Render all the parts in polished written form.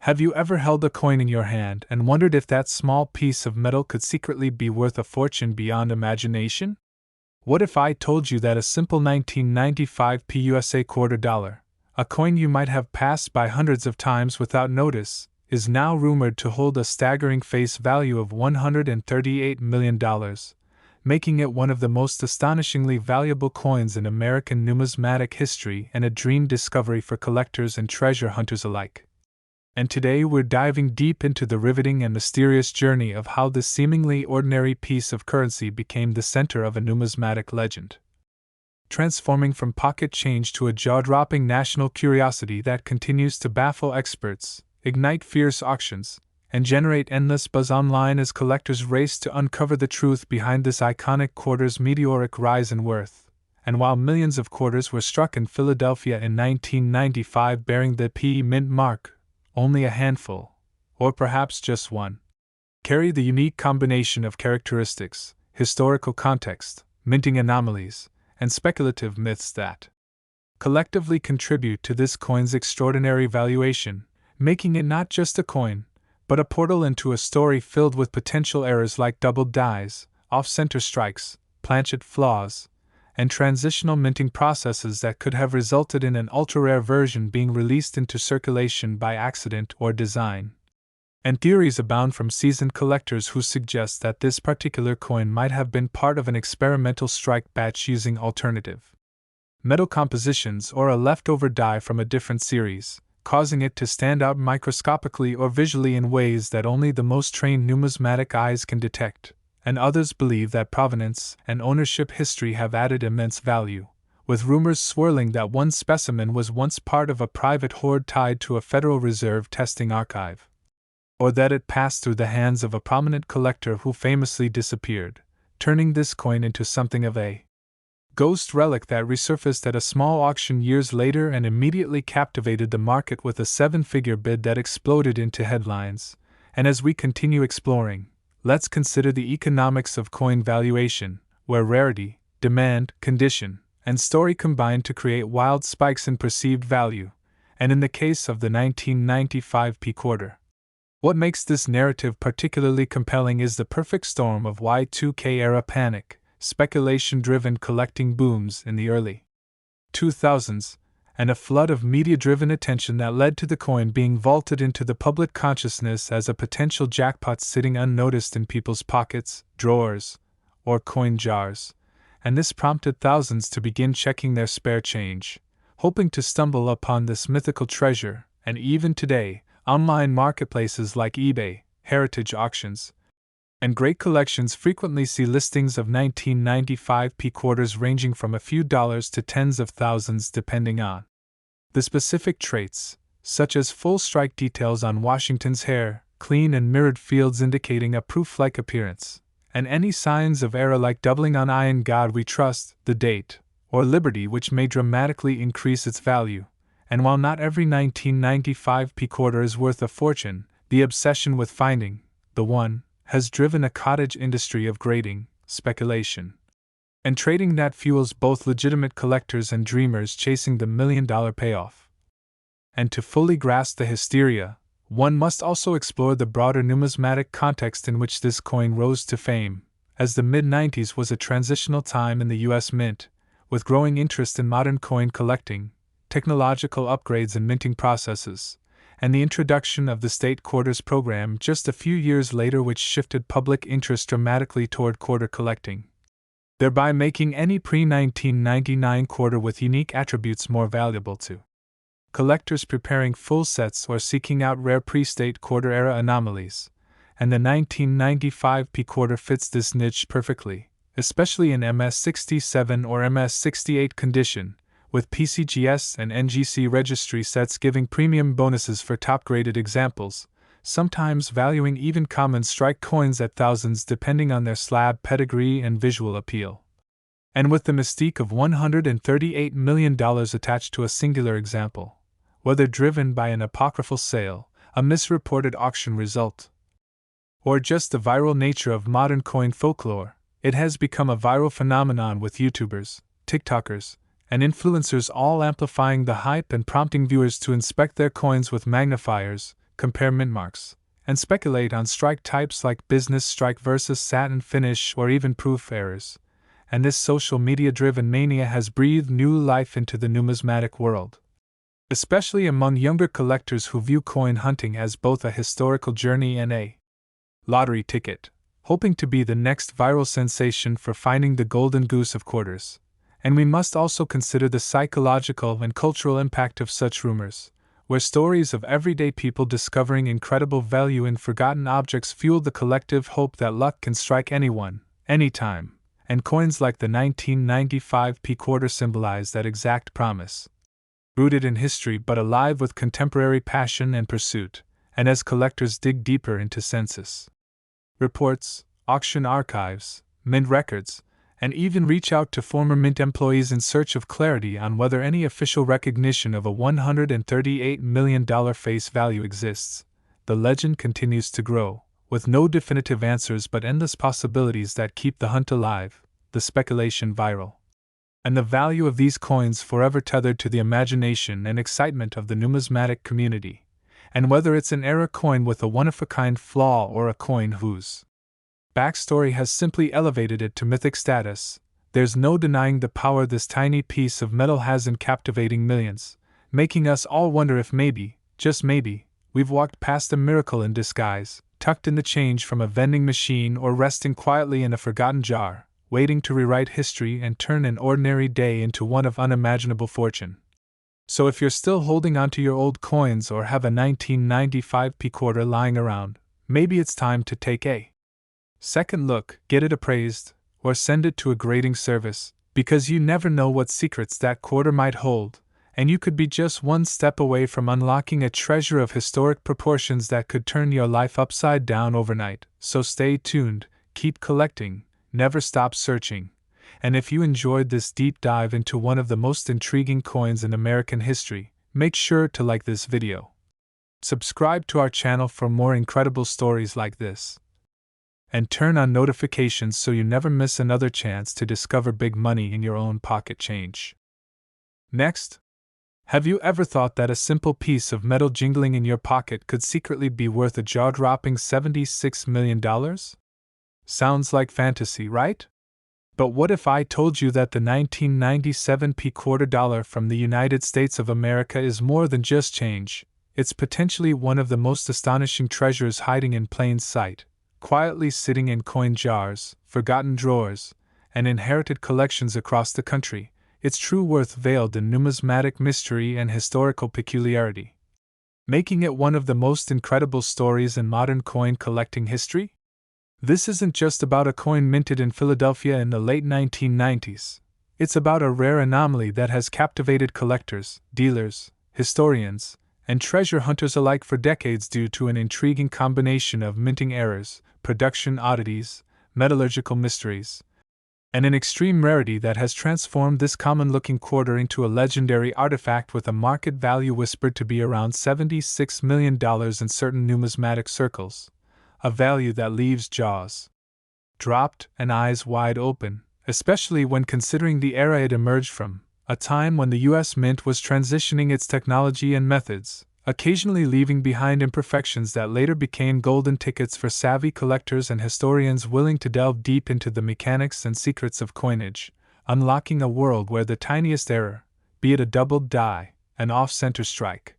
Have you ever held a coin in your hand and wondered if that small piece of metal could secretly be worth a fortune beyond imagination? What if I told you that a simple 1995 PUSA quarter dollar, a coin you might have passed by hundreds of times without notice, is now rumored to hold a staggering face value of $138 million, making it one of the most astonishingly valuable coins in American numismatic history and a dream discovery for collectors and treasure hunters alike. And today we're diving deep into the riveting and mysterious journey of how this seemingly ordinary piece of currency became the center of a numismatic legend, transforming from pocket change to a jaw-dropping national curiosity that continues to baffle experts, ignite fierce auctions, and generate endless buzz online as collectors race to uncover the truth behind this iconic quarter's meteoric rise in worth. And while millions of quarters were struck in Philadelphia in 1995 bearing the PE mint mark, only a handful, or perhaps just one, carry the unique combination of characteristics, historical context, minting anomalies, and speculative myths that collectively contribute to this coin's extraordinary valuation, making it not just a coin, but a portal into a story filled with potential errors like doubled dies, off-center strikes, planchet flaws, and transitional minting processes that could have resulted in an ultra-rare version being released into circulation by accident or design. And theories abound from seasoned collectors who suggest that this particular coin might have been part of an experimental strike batch using alternative metal compositions or a leftover die from a different series, causing it to stand out microscopically or visually in ways that only the most trained numismatic eyes can detect. And others believe that provenance and ownership history have added immense value, with rumors swirling that one specimen was once part of a private hoard tied to a Federal Reserve testing archive, or that it passed through the hands of a prominent collector who famously disappeared, turning this coin into something of a ghost relic that resurfaced at a small auction years later and immediately captivated the market with a seven-figure bid that exploded into headlines. And as we continue exploring, let's consider the economics of coin valuation, where rarity, demand, condition, and story combine to create wild spikes in perceived value, and in the case of the 1995 P quarter. What makes this narrative particularly compelling is the perfect storm of Y2K-era panic, speculation-driven collecting booms in the early 2000s, and a flood of media-driven attention that led to the coin being vaulted into the public consciousness as a potential jackpot sitting unnoticed in people's pockets, drawers, or coin jars, and this prompted thousands to begin checking their spare change, hoping to stumble upon this mythical treasure. And even today, online marketplaces like eBay, heritage auctions, and great collections frequently see listings of 1995 P quarters ranging from a few dollars to tens of thousands depending on the specific traits, such as full strike details on Washington's hair, clean and mirrored fields indicating a proof-like appearance, and any signs of error like doubling on "I in God we trust," the date, or liberty, which may dramatically increase its value. And while not every 1995 P quarter is worth a fortune, the obsession with finding the one has driven a cottage industry of grading, speculation, and trading that fuels both legitimate collectors and dreamers chasing the million-dollar payoff. And to fully grasp the hysteria, one must also explore the broader numismatic context in which this coin rose to fame, as the mid-90s was a transitional time in the U.S. Mint, with growing interest in modern coin collecting, technological upgrades in minting processes, and the introduction of the state quarters program just a few years later, which shifted public interest dramatically toward quarter collecting, thereby making any pre-1999 quarter with unique attributes more valuable to collectors preparing full sets or seeking out rare pre-state quarter-era anomalies. And the 1995 P quarter fits this niche perfectly, especially in MS67 or MS68 condition, with PCGS and NGC registry sets giving premium bonuses for top-graded examples, sometimes valuing even common strike coins at thousands depending on their slab pedigree and visual appeal. And with the mystique of $138 million attached to a singular example, whether driven by an apocryphal sale, a misreported auction result, or just the viral nature of modern coin folklore, it has become a viral phenomenon with YouTubers, TikTokers, and influencers all amplifying the hype and prompting viewers to inspect their coins with magnifiers, compare mint marks, and speculate on strike types like business strike versus satin finish or even proof errors. And this social media-driven mania has breathed new life into the numismatic world, especially among younger collectors who view coin hunting as both a historical journey and a lottery ticket, hoping to be the next viral sensation for finding the golden goose of quarters. And we must also consider the psychological and cultural impact of such rumors, where stories of everyday people discovering incredible value in forgotten objects fuel the collective hope that luck can strike anyone, anytime, and coins like the 1995 P quarter symbolize that exact promise. Rooted in history but alive with contemporary passion and pursuit, and as collectors dig deeper into census reports, auction archives, mint records, and even reach out to former mint employees in search of clarity on whether any official recognition of a $138 million face value exists, the legend continues to grow, with no definitive answers but endless possibilities that keep the hunt alive, the speculation viral, and the value of these coins forever tethered to the imagination and excitement of the numismatic community. And whether it's an era coin with a one-of-a-kind flaw or a coin whose backstory has simply elevated it to mythic status, there's no denying the power this tiny piece of metal has in captivating millions, making us all wonder if maybe, just maybe, we've walked past a miracle in disguise, tucked in the change from a vending machine or resting quietly in a forgotten jar, waiting to rewrite history and turn an ordinary day into one of unimaginable fortune. So if you're still holding onto your old coins or have a 1995 P quarter lying around, maybe it's time to take a second look, get it appraised, or send it to a grading service, because you never know what secrets that quarter might hold, and you could be just one step away from unlocking a treasure of historic proportions that could turn your life upside down overnight. So stay tuned, keep collecting, never stop searching, and if you enjoyed this deep dive into one of the most intriguing coins in American history, make sure to like this video. Subscribe to our channel for more incredible stories like this, and turn on notifications so you never miss another chance to discover big money in your own pocket change. Next, have you ever thought that a simple piece of metal jingling in your pocket could secretly be worth a jaw-dropping $76 million? Sounds like fantasy, right? But what if I told you that the 1997 P quarter dollar from the United States of America is more than just change? It's potentially one of the most astonishing treasures hiding in plain sight, quietly sitting in coin jars, forgotten drawers, and inherited collections across the country, its true worth veiled in numismatic mystery and historical peculiarity, making it one of the most incredible stories in modern coin collecting history? This isn't just about a coin minted in Philadelphia in the late 1990s. It's about a rare anomaly that has captivated collectors, dealers, historians, and treasure hunters alike for decades due to an intriguing combination of minting errors, production oddities, metallurgical mysteries, and an extreme rarity that has transformed this common-looking quarter into a legendary artifact with a market value whispered to be around $76 million in certain numismatic circles, a value that leaves jaws dropped and eyes wide open, especially when considering the era it emerged from, a time when the U.S. Mint was transitioning its technology and methods, occasionally leaving behind imperfections that later became golden tickets for savvy collectors and historians willing to delve deep into the mechanics and secrets of coinage, unlocking a world where the tiniest error, be it a doubled die, an off-center strike,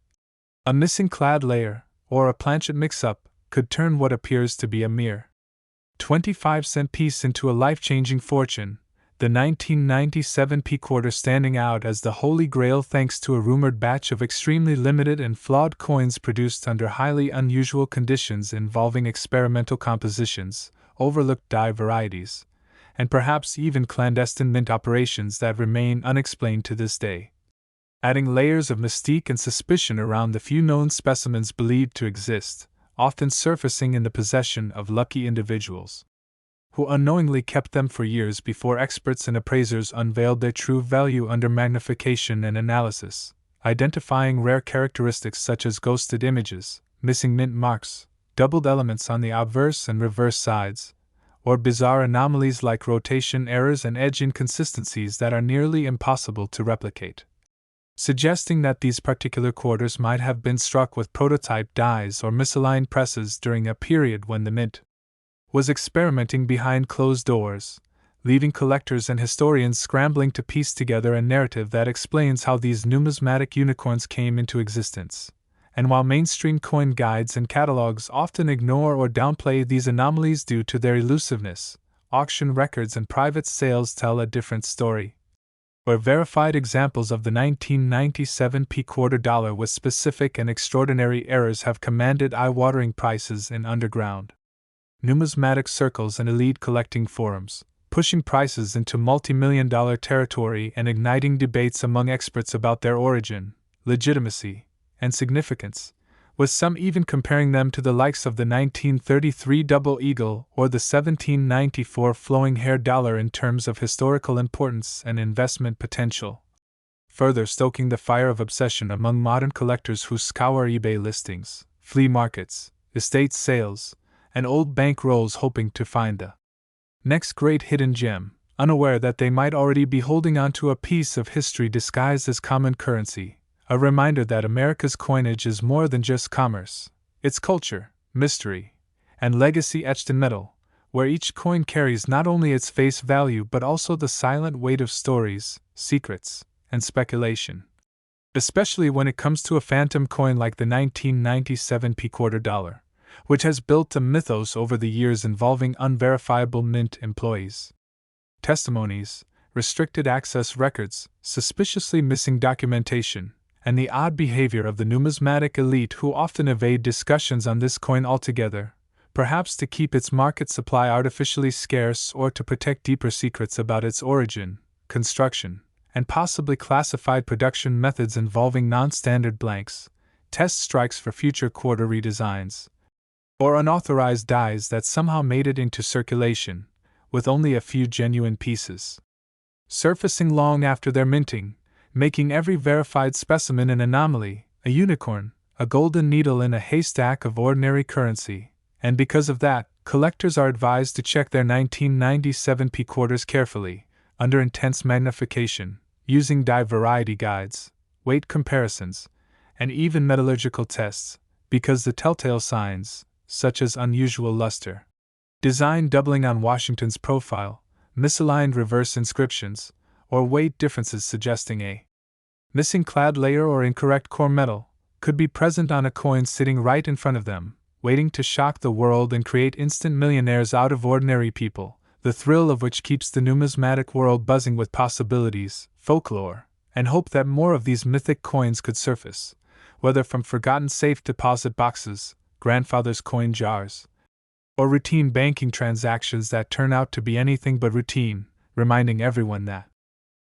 a missing clad layer, or a planchet mix-up, could turn what appears to be a mere 25-cent piece into a life-changing fortune, the 1997 P quarter standing out as the holy grail thanks to a rumored batch of extremely limited and flawed coins produced under highly unusual conditions involving experimental compositions, overlooked die varieties, and perhaps even clandestine mint operations that remain unexplained to this day, adding layers of mystique and suspicion around the few known specimens believed to exist, often surfacing in the possession of lucky individuals who unknowingly kept them for years before experts and appraisers unveiled their true value under magnification and analysis, identifying rare characteristics such as ghosted images, missing mint marks, doubled elements on the obverse and reverse sides, or bizarre anomalies like rotation errors and edge inconsistencies that are nearly impossible to replicate. suggesting that these particular quarters might have been struck with prototype dies or misaligned presses during a period when the mint was experimenting behind closed doors, leaving collectors and historians scrambling to piece together a narrative that explains how these numismatic unicorns came into existence. And while mainstream coin guides and catalogs often ignore or downplay these anomalies due to their elusiveness, auction records and private sales tell a different story, where verified examples of the 1997 quarter dollar with specific and extraordinary errors have commanded eye-watering prices in underground numismatic circles and elite collecting forums, pushing prices into multi-million-dollar territory and igniting debates among experts about their origin, legitimacy, and significance, with some even comparing them to the likes of the 1933 double eagle or the 1794 flowing hair dollar in terms of historical importance and investment potential, further stoking the fire of obsession among modern collectors who scour eBay listings, flea markets, estate sales, and old bank rolls hoping to find the next great hidden gem, unaware that they might already be holding onto a piece of history disguised as common currency. A reminder that America's coinage is more than just commerce, it's culture, mystery, and legacy etched in metal, where each coin carries not only its face value but also the silent weight of stories, secrets, and speculation. Especially when it comes to a phantom coin like the 1997 quarter dollar, which has built a mythos over the years involving unverifiable mint employees, testimonies, restricted access records, suspiciously missing documentation, and the odd behavior of the numismatic elite who often evade discussions on this coin altogether, perhaps to keep its market supply artificially scarce or to protect deeper secrets about its origin, construction, and possibly classified production methods involving non-standard blanks, test strikes for future quarter redesigns, or unauthorized dies that somehow made it into circulation, with only a few genuine pieces surfacing long after their minting, making every verified specimen an anomaly, a unicorn, a golden needle in a haystack of ordinary currency, and because of that, collectors are advised to check their 1997 quarters carefully, under intense magnification, using die variety guides, weight comparisons, and even metallurgical tests, because the telltale signs, such as unusual luster, design doubling on Washington's profile, misaligned reverse inscriptions, or weight differences suggesting a missing clad layer or incorrect core metal, could be present on a coin sitting right in front of them, waiting to shock the world and create instant millionaires out of ordinary people, the thrill of which keeps the numismatic world buzzing with possibilities, folklore, and hope that more of these mythic coins could surface, whether from forgotten safe deposit boxes, grandfather's coin jars, or routine banking transactions that turn out to be anything but routine, reminding everyone that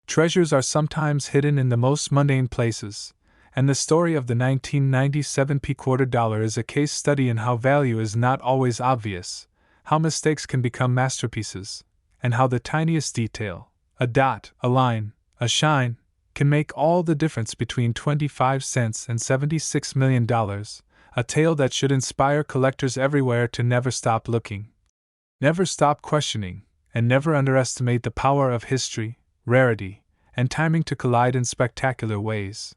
treasures are sometimes hidden in the most mundane places, and the story of the 1997 quarter dollar is a case study in how value is not always obvious, how mistakes can become masterpieces, and how the tiniest detail, a dot, a line, a shine, can make all the difference between 25 cents and $76 million, a tale that should inspire collectors everywhere to never stop looking, never stop questioning, and never underestimate the power of history, rarity, and timing to collide in spectacular ways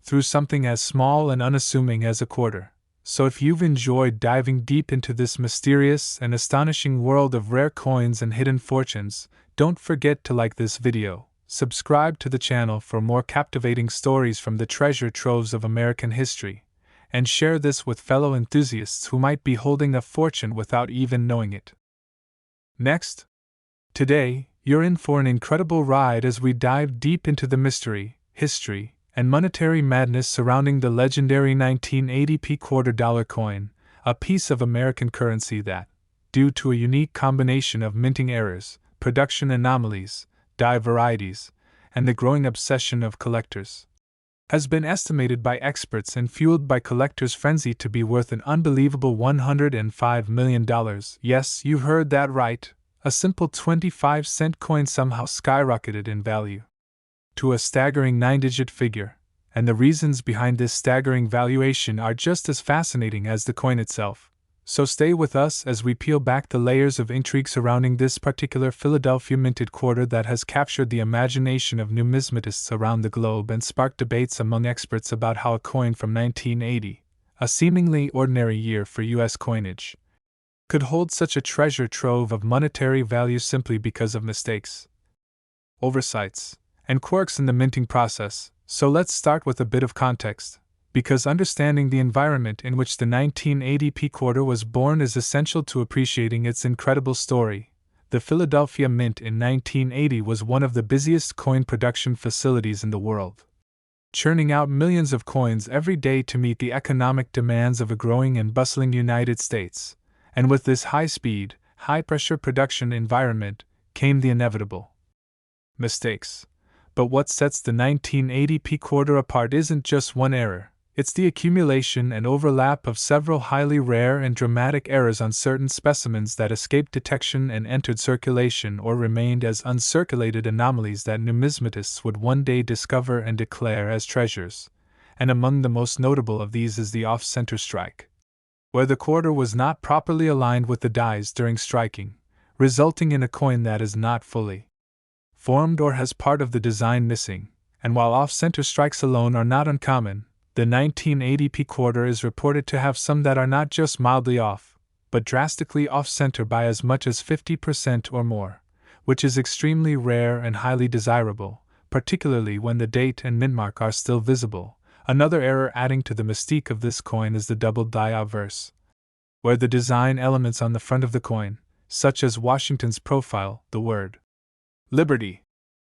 through something as small and unassuming as a quarter. So if you've enjoyed diving deep into this mysterious and astonishing world of rare coins and hidden fortunes, don't forget to like this video, subscribe to the channel for more captivating stories from the treasure troves of American history, and share this with fellow enthusiasts who might be holding a fortune without even knowing it. Next, today, you're in for an incredible ride as we dive deep into the mystery, history, and monetary madness surrounding the legendary 1980 quarter dollar coin, a piece of American currency that, due to a unique combination of minting errors, production anomalies, die varieties, and the growing obsession of collectors, has been estimated by experts and fueled by collectors' frenzy to be worth an unbelievable $105 million. Yes, you heard that right. A simple 25-cent coin somehow skyrocketed in value to a staggering 9-digit figure, and the reasons behind this staggering valuation are just as fascinating as the coin itself. So stay with us as we peel back the layers of intrigue surrounding this particular Philadelphia minted quarter that has captured the imagination of numismatists around the globe and sparked debates among experts about how a coin from 1980, a seemingly ordinary year for U.S. coinage, could hold such a treasure trove of monetary value simply because of mistakes, oversights, and quirks in the minting process. So let's start with a bit of context, because understanding the environment in which the 1980 P quarter was born is essential to appreciating its incredible story. The Philadelphia Mint in 1980 was one of the busiest coin production facilities in the world, churning out millions of coins every day to meet the economic demands of a growing and bustling United States. And with this high-speed, high-pressure production environment came the inevitable mistakes. But what sets the 1980 P quarter apart isn't just one error. It's the accumulation and overlap of several highly rare and dramatic errors on certain specimens that escaped detection and entered circulation or remained as uncirculated anomalies that numismatists would one day discover and declare as treasures. And among the most notable of these is the off-center strike, where the quarter was not properly aligned with the dies during striking, resulting in a coin that is not fully formed or has part of the design missing. And while off-center strikes alone are not uncommon, the 1980 P quarter is reported to have some that are not just mildly off, but drastically off-center by as much as 50% or more, which is extremely rare and highly desirable, particularly when the date and mint mark are still visible. Another error adding to the mystique of this coin is the double die obverse, where the design elements on the front of the coin, such as Washington's profile, the word Liberty,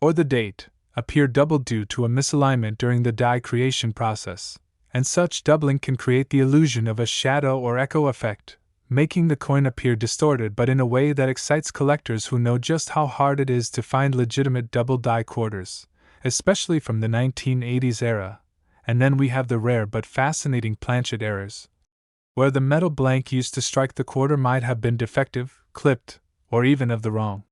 or the date, appear doubled due to a misalignment during the die creation process, and such doubling can create the illusion of a shadow or echo effect, making the coin appear distorted but in a way that excites collectors who know just how hard it is to find legitimate double die quarters, especially from the 1980s era. And then we have the rare but fascinating planchet errors, where the metal blank used to strike the quarter might have been defective, clipped, or even of the wrong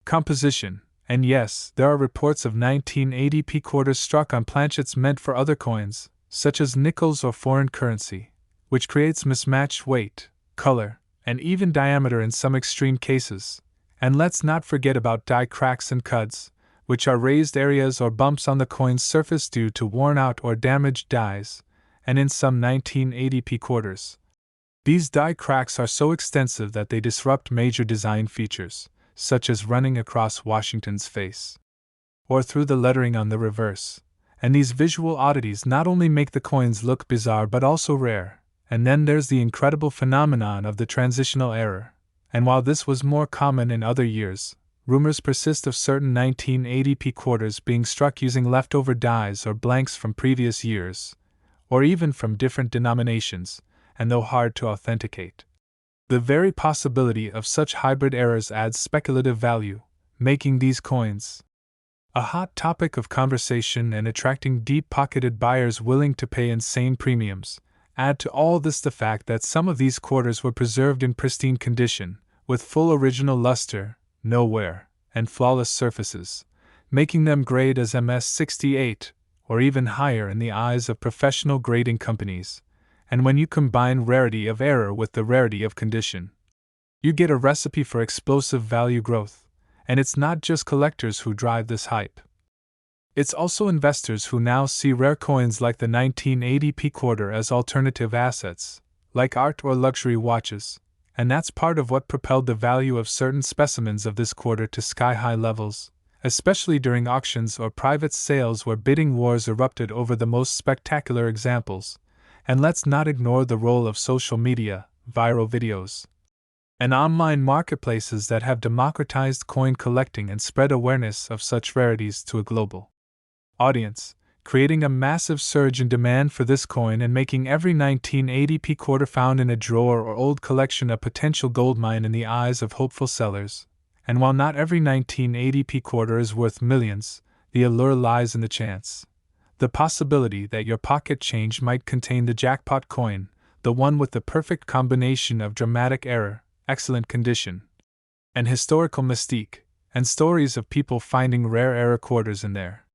composition. And yes, there are reports of 1980 P quarters struck on planchets meant for other coins, such as nickels or foreign currency, which creates mismatched weight, color, and even diameter in some extreme cases. And let's not forget about die cracks and cuds, which are raised areas or bumps on the coin's surface due to worn out or damaged dies, and in some 1980 P quarters, these die cracks are so extensive that they disrupt major design features, such as running across Washington's face, or through the lettering on the reverse. And these visual oddities not only make the coins look bizarre but also rare. And then there's the incredible phenomenon of the transitional error. And while this was more common in other years, rumors persist of certain 1980 P quarters being struck using leftover dies or blanks from previous years, or even from different denominations, and though hard to authenticate, the very possibility of such hybrid errors adds speculative value, making these coins a hot topic of conversation and attracting deep-pocketed buyers willing to pay insane premiums. Add to all this the fact that some of these quarters were preserved in pristine condition, with full original luster, no wear, and flawless surfaces, making them grade as MS-68, or even higher in the eyes of professional grading companies. And when you combine rarity of error with the rarity of condition, you get a recipe for explosive value growth. And it's not just collectors who drive this hype. It's also investors who now see rare coins like the 1980 P quarter as alternative assets, like art or luxury watches, and that's part of what propelled the value of certain specimens of this quarter to sky-high levels, especially during auctions or private sales where bidding wars erupted over the most spectacular examples. And let's not ignore the role of social media, viral videos, and online marketplaces that have democratized coin collecting and spread awareness of such rarities to a global audience, creating a massive surge in demand for this coin and making every 1980 P quarter found in a drawer or old collection a potential goldmine in the eyes of hopeful sellers. And while not every 1980 P quarter is worth millions, the allure lies in the chance, the possibility that your pocket change might contain the jackpot coin, the one with the perfect combination of dramatic error, excellent condition, and historical mystique, and stories of people finding rare error quarters in their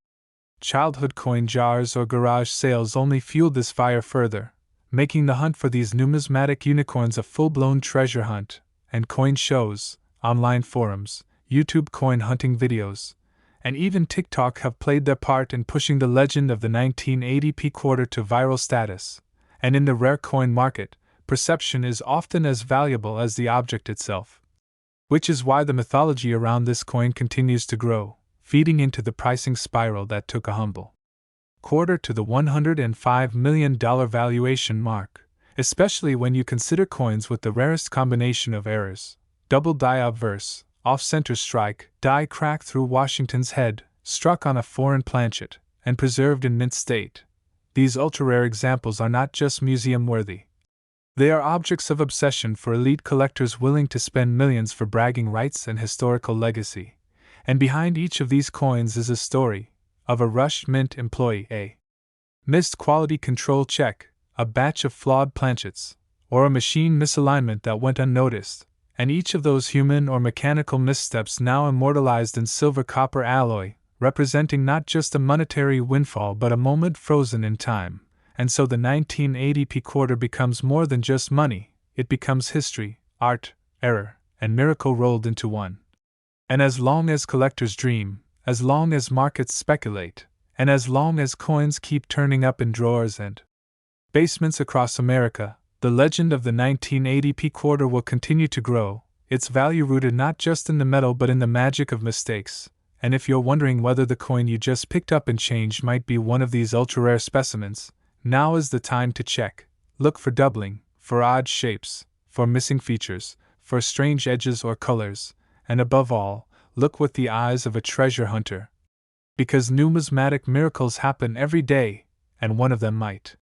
childhood coin jars or garage sales only fueled this fire further, making the hunt for these numismatic unicorns a full-blown treasure hunt, and coin shows, online forums, YouTube coin hunting videos, and even TikTok have played their part in pushing the legend of the 1980p quarter to viral status. And in the rare coin market, perception is often as valuable as the object itself. Which is why the mythology around this coin continues to grow, feeding into the pricing spiral that took a humble quarter to the $105 million valuation mark, especially when you consider coins with the rarest combination of errors: double die obverse, off-center strike, die crack through Washington's head, struck on a foreign planchet, and preserved in mint state. These ultra-rare examples are not just museum-worthy. They are objects of obsession for elite collectors willing to spend millions for bragging rights and historical legacy. And behind each of these coins is a story of a rushed mint employee, a missed quality control check, a batch of flawed planchets, or a machine misalignment that went unnoticed, and each of those human or mechanical missteps now immortalized in silver-copper alloy, representing not just a monetary windfall but a moment frozen in time. And so the 1980p quarter becomes more than just money, it becomes history, art, error, and miracle rolled into one. And as long as collectors dream, as long as markets speculate, and as long as coins keep turning up in drawers and basements across America, the legend of the 1980p quarter will continue to grow, its value rooted not just in the metal but in the magic of mistakes. And if you're wondering whether the coin you just picked up and changed might be one of these ultra-rare specimens, now is the time to check. Look for doubling, for odd shapes, for missing features, for strange edges or colors, and above all, look with the eyes of a treasure hunter. Because numismatic miracles happen every day, and one of them might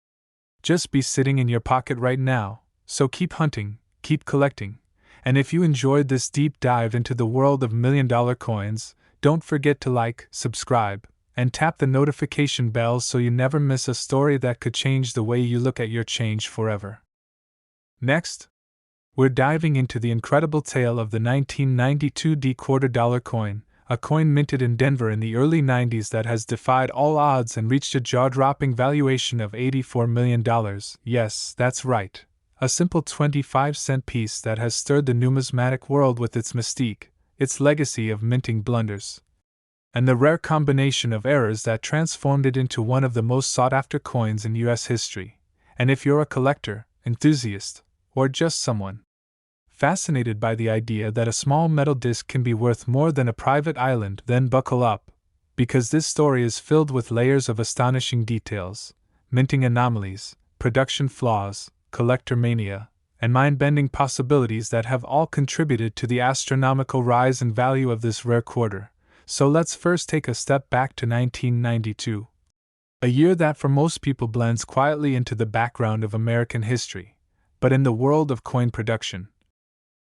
just be sitting in your pocket right now. So keep hunting, keep collecting, and if you enjoyed this deep dive into the world of million-dollar coins, don't forget to like, subscribe, and tap the notification bell so you never miss a story that could change the way you look at your change forever. Next, we're diving into the incredible tale of the 1992 quarter-dollar coin, a coin minted in Denver in the early 90s that has defied all odds and reached a jaw-dropping valuation of $84 million. Yes, that's right. A simple 25-cent piece that has stirred the numismatic world with its mystique, its legacy of minting blunders, and the rare combination of errors that transformed it into one of the most sought-after coins in U.S. history. And if you're a collector, enthusiast, or just someone fascinated by the idea that a small metal disc can be worth more than a private island, then buckle up, because this story is filled with layers of astonishing details, minting anomalies, production flaws, collector mania, and mind-bending possibilities that have all contributed to the astronomical rise in value of this rare quarter. So let's first take a step back to 1992, a year that for most people blends quietly into the background of American history, but in the world of coin production,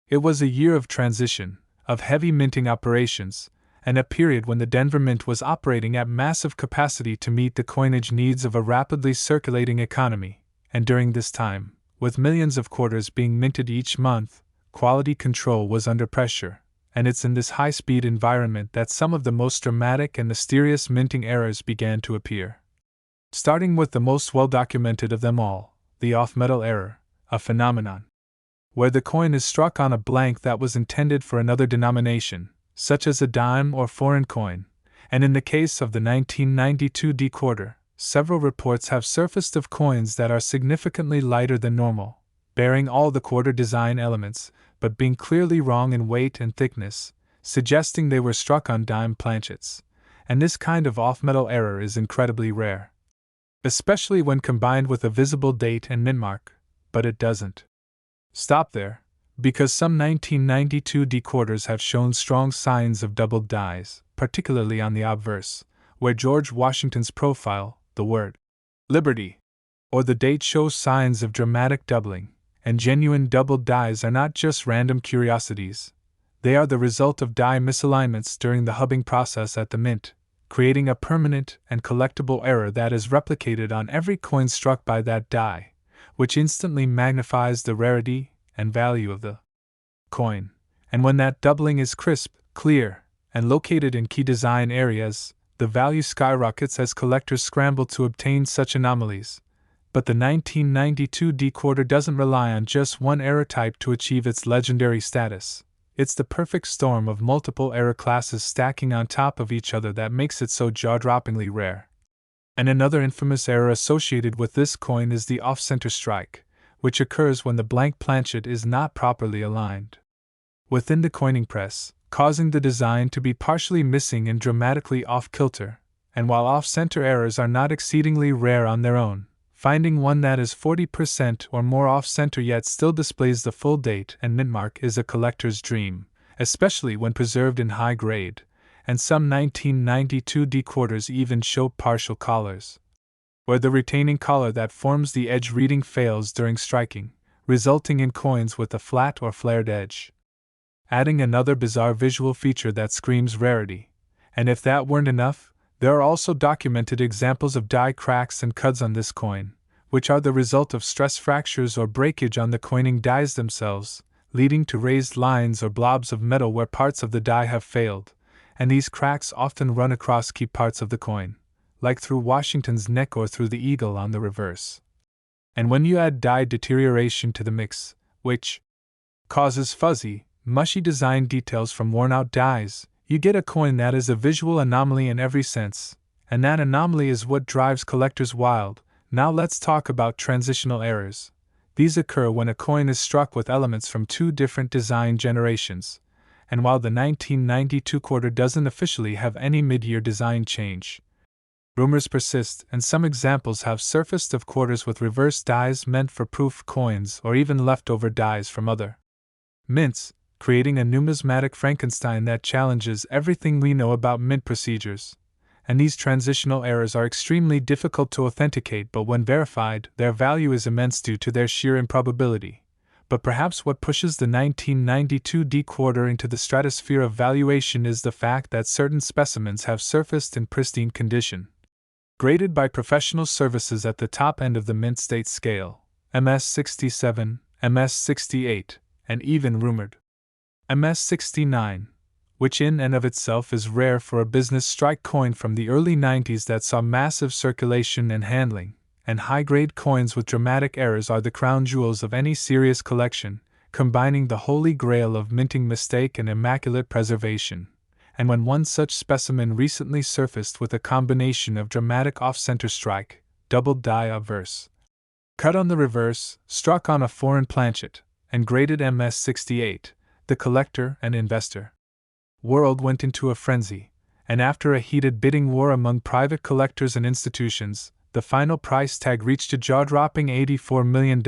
it was a year of transition, of heavy minting operations, and a period when the Denver Mint was operating at massive capacity to meet the coinage needs of a rapidly circulating economy. And during this time, with millions of quarters being minted each month, quality control was under pressure, and it's in this high-speed environment that some of the most dramatic and mysterious minting errors began to appear. Starting with the most well-documented of them all, the off-metal error, a phenomenon where the coin is struck on a blank that was intended for another denomination, such as a dime or foreign coin, and in the case of the 1992 quarter, several reports have surfaced of coins that are significantly lighter than normal, bearing all the quarter design elements, but being clearly wrong in weight and thickness, suggesting they were struck on dime planchets. And this kind of off-metal error is incredibly rare, especially when combined with a visible date and mint mark, but it doesn't stop there, because some 1992 quarters have shown strong signs of doubled dies, particularly on the obverse, where George Washington's profile, the word Liberty, or the date shows signs of dramatic doubling, and genuine doubled dies are not just random curiosities. They are the result of die misalignments during the hubbing process at the mint, creating a permanent and collectible error that is replicated on every coin struck by that die, which instantly magnifies the rarity and value of the coin. And when that doubling is crisp, clear, and located in key design areas, the value skyrockets as collectors scramble to obtain such anomalies. But the 1992 decoder doesn't rely on just one error type to achieve its legendary status. It's the perfect storm of multiple error classes stacking on top of each other that makes it so jaw-droppingly rare. And another infamous error associated with this coin is the off-center strike, which occurs when the blank planchet is not properly aligned within the coining press, causing the design to be partially missing and dramatically off-kilter. And while off-center errors are not exceedingly rare on their own, finding one that is 40% or more off-center yet still displays the full date and mint mark is a collector's dream, especially when preserved in high grade, and some 1992 decorders even show partial collars, where the retaining collar that forms the edge reading fails during striking, resulting in coins with a flat or flared edge. Adding another bizarre visual feature that screams rarity. And if that weren't enough, there are also documented examples of die cracks and cuts on this coin, which are the result of stress fractures or breakage on the coining dies themselves, leading to raised lines or blobs of metal where parts of the die have failed, and these cracks often run across key parts of the coin, like through Washington's neck or through the eagle on the reverse. And when you add die deterioration to the mix, which causes fuzzy, mushy design details from worn-out dies, you get a coin that is a visual anomaly in every sense, and that anomaly is what drives collectors wild. Now let's talk about transitional errors. These occur when a coin is struck with elements from two different design generations, and while the 1992 quarter doesn't officially have any mid-year design change, rumors persist and some examples have surfaced of quarters with reverse dies meant for proof coins or even leftover dies from other mints, creating a numismatic Frankenstein that challenges everything we know about mint procedures. And these transitional errors are extremely difficult to authenticate, but when verified, their value is immense due to their sheer improbability. But perhaps what pushes the 1992 decoder into the stratosphere of valuation is the fact that certain specimens have surfaced in pristine condition, graded by professional services at the top end of the mint state scale, MS-67, MS-68, and even rumored MS-69, which in and of itself is rare for a business strike coin from the early 90s that saw massive circulation and handling, and high-grade coins with dramatic errors are the crown jewels of any serious collection, combining the holy grail of minting mistake and immaculate preservation. And when one such specimen recently surfaced with a combination of dramatic off-center strike, double die obverse, cut on the reverse, struck on a foreign planchet, and graded MS-68, the collector and investor world went into a frenzy, and after a heated bidding war among private collectors and institutions, the final price tag reached a jaw-dropping $84 million,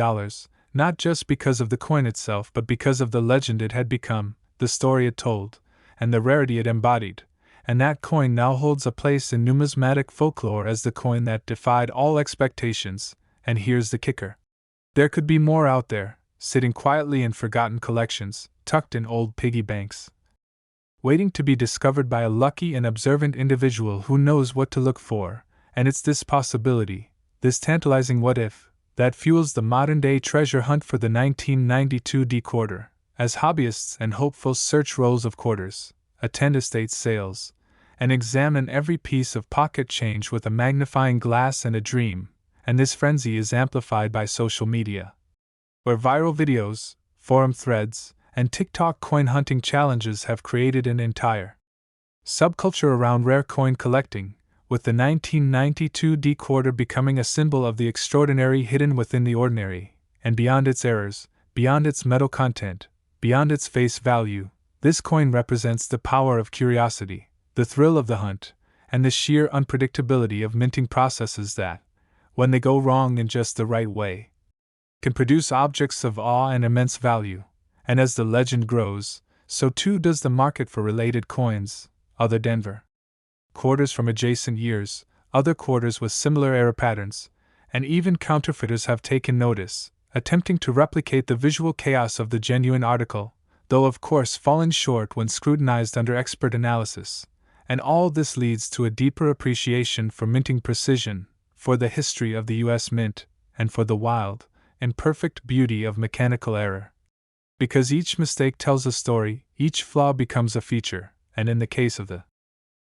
not just because of the coin itself but because of the legend it had become, the story it told, and the rarity it embodied, and that coin now holds a place in numismatic folklore as the coin that defied all expectations. And here's the kicker. There could be more out there, sitting quietly in forgotten collections, tucked in old piggy banks, waiting to be discovered by a lucky and observant individual who knows what to look for. And it's this possibility, this tantalizing what-if, that fuels the modern-day treasure hunt for the 1992 decoder, as hobbyists and hopefuls search rolls of quarters, attend estate sales, and examine every piece of pocket change with a magnifying glass and a dream. And this frenzy is amplified by social media, where viral videos, forum threads, and TikTok coin hunting challenges have created an entire subculture around rare coin collecting, with the 1992 decoder becoming a symbol of the extraordinary hidden within the ordinary, and beyond its errors, beyond its metal content, beyond its face value, this coin represents the power of curiosity, the thrill of the hunt, and the sheer unpredictability of minting processes that, when they go wrong in just the right way, can produce objects of awe and immense value. And as the legend grows, so too does the market for related coins, other Denver quarters from adjacent years, other quarters with similar error patterns, and even counterfeiters have taken notice, attempting to replicate the visual chaos of the genuine article, though of course falling short when scrutinized under expert analysis. And all this leads to a deeper appreciation for minting precision, for the history of the U.S. Mint, and for the wild, imperfect beauty of mechanical error. Because each mistake tells a story, each flaw becomes a feature, and in the case of the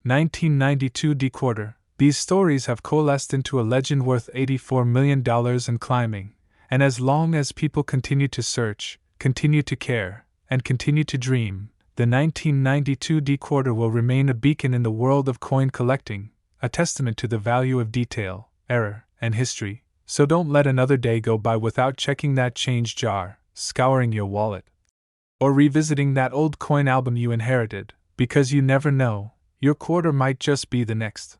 1992 decoder, These stories have coalesced into a legend worth $84 million and climbing, and as long as people continue to search, continue to care, and continue to dream, the 1992 D quarter will remain a beacon in the world of coin collecting, a testament to the value of detail, error, and history. So don't let another day go by without checking that change jar, scouring your wallet, or revisiting that old coin album you inherited, because you never know, your quarter might just be the next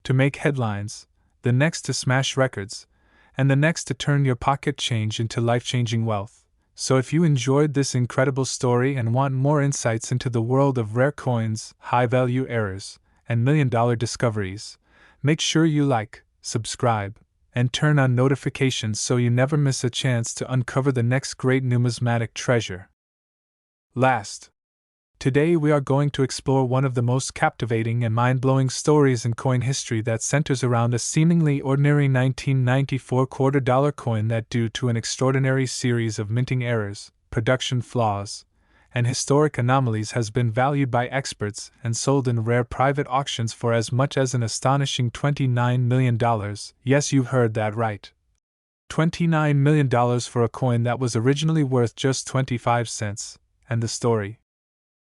to make headlines, the next to smash records, and the next to turn your pocket change into life-changing wealth. So if you enjoyed this incredible story and want more insights into the world of rare coins, high-value errors, and million-dollar discoveries, make sure you like, subscribe, and turn on notifications so you never miss a chance to uncover the next great numismatic treasure. Last, today we are going to explore one of the most captivating and mind-blowing stories in coin history that centers around a seemingly ordinary 1994 quarter-dollar coin that, due to an extraordinary series of minting errors, production flaws, and historic anomalies, has been valued by experts and sold in rare private auctions for as much as an astonishing $29 million. Yes, you heard that right. $29 million for a coin that was originally worth just 25 cents. And the story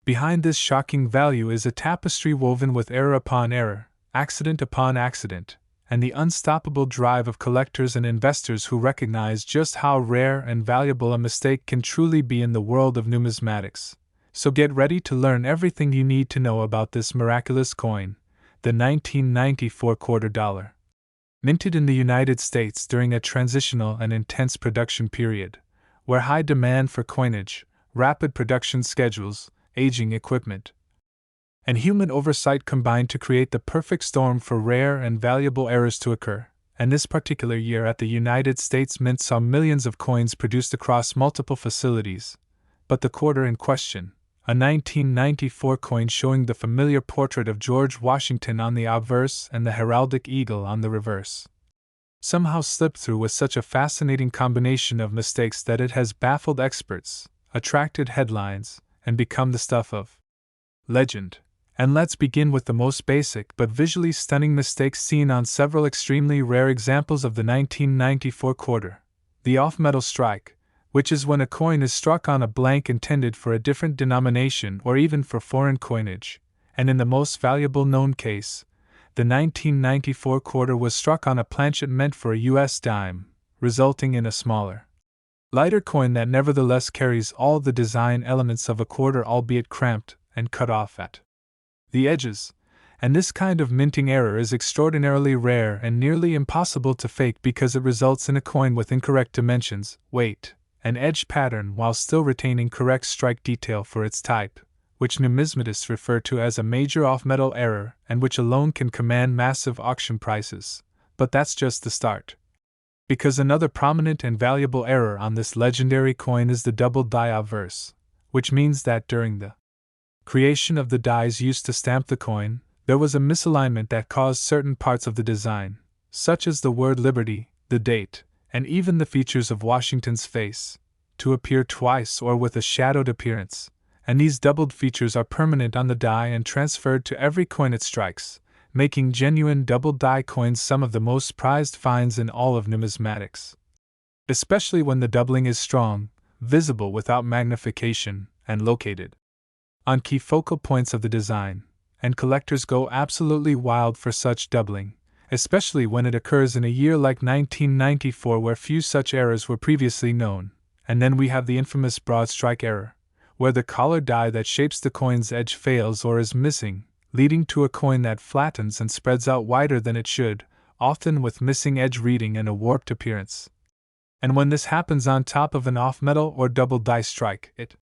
behind this shocking value is a tapestry woven with error upon error, accident upon accident, and the unstoppable drive of collectors and investors who recognize just how rare and valuable a mistake can truly be in the world of numismatics. So get ready to learn everything you need to know about this miraculous coin, the 1994 quarter dollar. Minted in the United States during a transitional and intense production period, where high demand for coinage, rapid production schedules, aging equipment, and human oversight combined to create the perfect storm for rare and valuable errors to occur. And this particular year at the United States Mint saw millions of coins produced across multiple facilities. But the quarter in question, a 1994 coin showing the familiar portrait of George Washington on the obverse and the heraldic eagle on the reverse, somehow slipped through with such a fascinating combination of mistakes that it has baffled experts, attracted headlines, and become the stuff of legend. And let's begin with the most basic but visually stunning mistakes seen on several extremely rare examples of the 1994 quarter. The off-metal strike, which is when a coin is struck on a blank intended for a different denomination or even for foreign coinage, and in the most valuable known case, the 1994 quarter was struck on a planchet meant for a US dime, resulting in a smaller, lighter coin that nevertheless carries all the design elements of a quarter, albeit cramped and cut off at the edges. And this kind of minting error is extraordinarily rare and nearly impossible to fake because it results in a coin with incorrect dimensions, weight, and edge pattern while still retaining correct strike detail for its type, which numismatists refer to as a major off-metal error and which alone can command massive auction prices. But that's just the start. Because another prominent and valuable error on this legendary coin is the double die obverse, which means that during the creation of the dies used to stamp the coin, there was a misalignment that caused certain parts of the design, such as the word liberty, the date, and even the features of Washington's face, to appear twice or with a shadowed appearance, and these doubled features are permanent on the die and transferred to every coin it strikes, making genuine double die coins some of the most prized finds in all of numismatics. Especially when the doubling is strong, visible without magnification, and located on key focal points of the design, and collectors go absolutely wild for such doubling, especially when it occurs in a year like 1994 where few such errors were previously known. And then we have the infamous broad strike error, where the collar die that shapes the coin's edge fails or is missing, leading to a coin that flattens and spreads out wider than it should, often with missing edge reading and a warped appearance. And when this happens on top of an off-metal or double die strike, it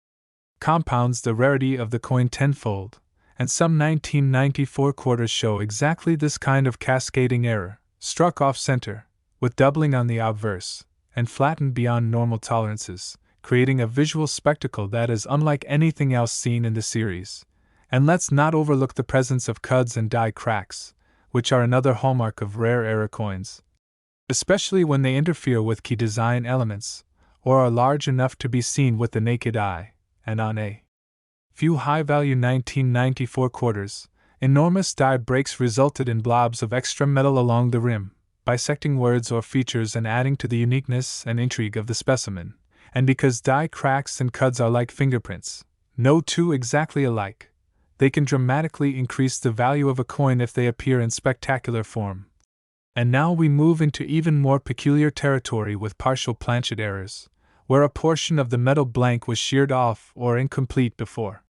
compounds the rarity of the coin tenfold, and some 1994 quarters show exactly this kind of cascading error, struck off-center, with doubling on the obverse, and flattened beyond normal tolerances, creating a visual spectacle that is unlike anything else seen in the series. And let's not overlook the presence of cuds and die cracks, which are another hallmark of rare error coins, especially when they interfere with key design elements, or are large enough to be seen with the naked eye. And on a few high-value 1994 quarters, Enormous die breaks resulted in blobs of extra metal along the rim, bisecting words or features and adding to the uniqueness and intrigue of the specimen. And because die cracks and cuts are like fingerprints, no two exactly alike, they can dramatically increase the value of a coin if they appear in spectacular form. And now we move into even more peculiar territory with partial planchet errors, where a portion of the metal blank was sheared off or incomplete before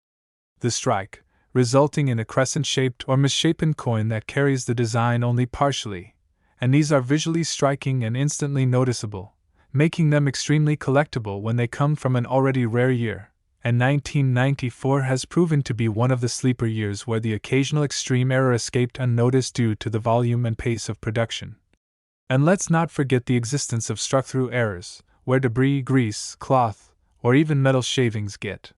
the strike, resulting in a crescent-shaped or misshapen coin that carries the design only partially, and these are visually striking and instantly noticeable, making them extremely collectible when they come from an already rare year, and 1994 has proven to be one of the sleeper years where the occasional extreme error escaped unnoticed due to the volume and pace of production. And let's not forget the existence of struck-through errors, where debris, grease, cloth, or even metal shavings get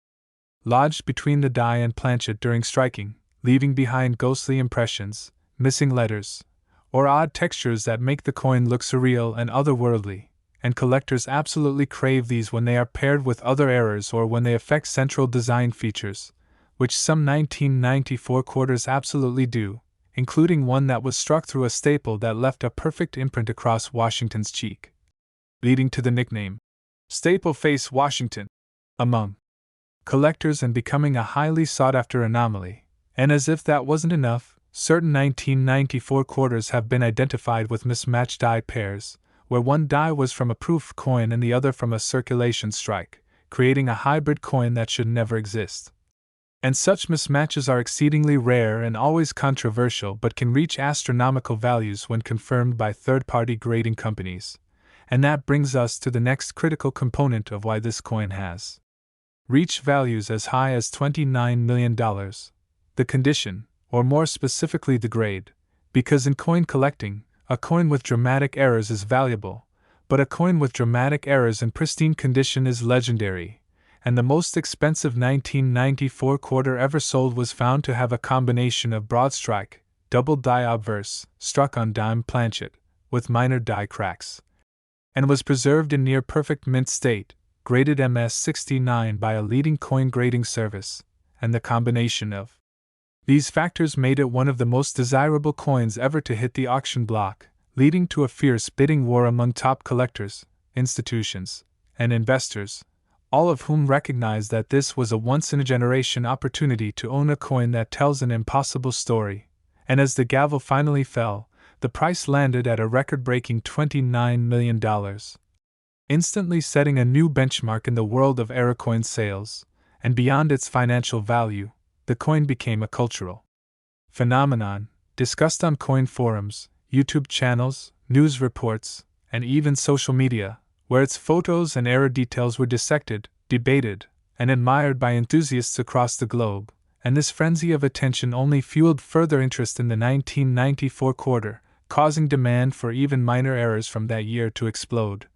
lodged between the die and planchet during striking, leaving behind ghostly impressions, missing letters, or odd textures that make the coin look surreal and otherworldly, and collectors absolutely crave these when they are paired with other errors or when they affect central design features, which some 1994 quarters absolutely do, including one that was struck through a staple that left a perfect imprint across Washington's cheek, leading to the nickname Staple Face Washington among collectors and becoming a highly sought-after anomaly. And as if that wasn't enough, certain 1994 quarters have been identified with mismatched die pairs, where one die was from a proof coin and the other from a circulation strike, creating a hybrid coin that should never exist. And such mismatches are exceedingly rare and always controversial but can reach astronomical values when confirmed by third-party grading companies. And that brings us to the next critical component of why this coin has reached values as high as $29 million. The condition, or more specifically the grade, because in coin collecting, a coin with dramatic errors is valuable, but a coin with dramatic errors in pristine condition is legendary, and the most expensive 1994 quarter ever sold was found to have a combination of broad strike, double die obverse, struck on dime planchet, with minor die cracks, and was preserved in near perfect mint state, graded MS-69 by a leading coin grading service, and the combination of these factors made it one of the most desirable coins ever to hit the auction block, leading to a fierce bidding war among top collectors, institutions, and investors, all of whom recognized that this was a once-in-a-generation opportunity to own a coin that tells an impossible story, and as the gavel finally fell, the price landed at a record-breaking $29 million. Instantly setting a new benchmark in the world of error coin sales, and beyond its financial value, the coin became a cultural phenomenon, discussed on coin forums, YouTube channels, news reports, and even social media, where its photos and error details were dissected, debated, and admired by enthusiasts across the globe, and this frenzy of attention only fueled further interest in the 1994 quarter, causing demand for even minor errors from that year to explode,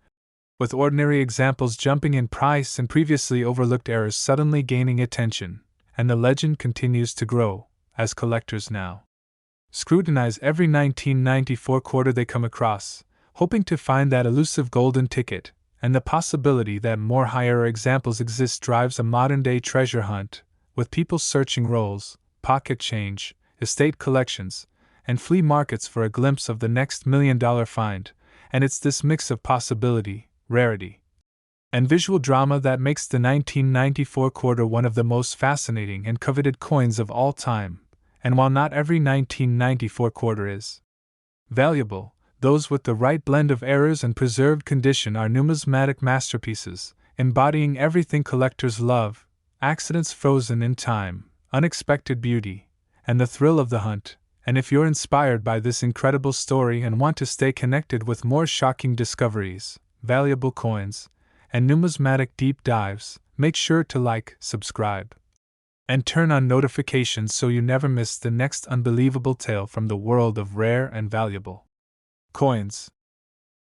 with ordinary examples jumping in price and previously overlooked errors suddenly gaining attention, and the legend continues to grow, as collectors now scrutinize every 1994 quarter they come across, hoping to find that elusive golden ticket, and the possibility that more higher examples exist drives a modern-day treasure hunt, with people searching rolls, pocket change, estate collections, and flea markets for a glimpse of the next million-dollar find, and it's this mix of possibility, rarity, and visual drama that makes the 1994 quarter one of the most fascinating and coveted coins of all time. And while not every 1994 quarter is valuable, those with the right blend of errors and preserved condition are numismatic masterpieces, embodying everything collectors love: accidents frozen in time, unexpected beauty, and the thrill of the hunt. And if you're inspired by this incredible story and want to stay connected with more shocking discoveries, valuable coins, and numismatic deep dives, make sure to like, subscribe, and turn on notifications so you never miss the next unbelievable tale from the world of rare and valuable coins.